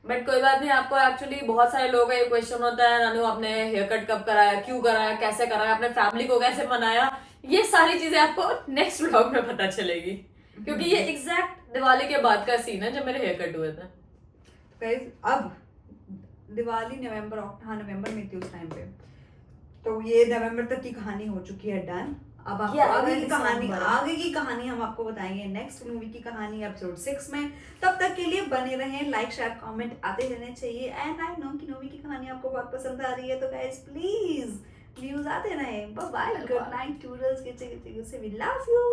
बट कोई बात नहीं, आपको एक्चुअली बहुत सारे लोगों का ये क्वेश्चन होता है, नानू आपने हेयर कट कब कराया, क्यों कराया, कैसे कराया, अपने फैमिली को कैसे मनाया, ये सारी चीजें आपको नेक्स्ट व्लॉग में पता चलेगी, क्योंकि ये एग्जैक्ट दिवाली के बाद का सीन है जब मेरे हेयर कट हुए थे। गाइस अब दिवाली नवंबर में थी उस टाइम पे, तो ये नवंबर तक की कहानी हो चुकी है डन। अब आपको आगे की कहानी हम आपको बताएंगे नेक्स्ट मूवी की कहानी एपिसोड 6 में। तब तक के लिए बने रहें, लाइक शेयर कमेंट आते रहने चाहिए। एंड आई नो कि मूवी की कहानी आपको बहुत पसंद आ रही है, तो गाइस प्लीज व्यूज आते रहे। Bye bye, good night toodles, we love you.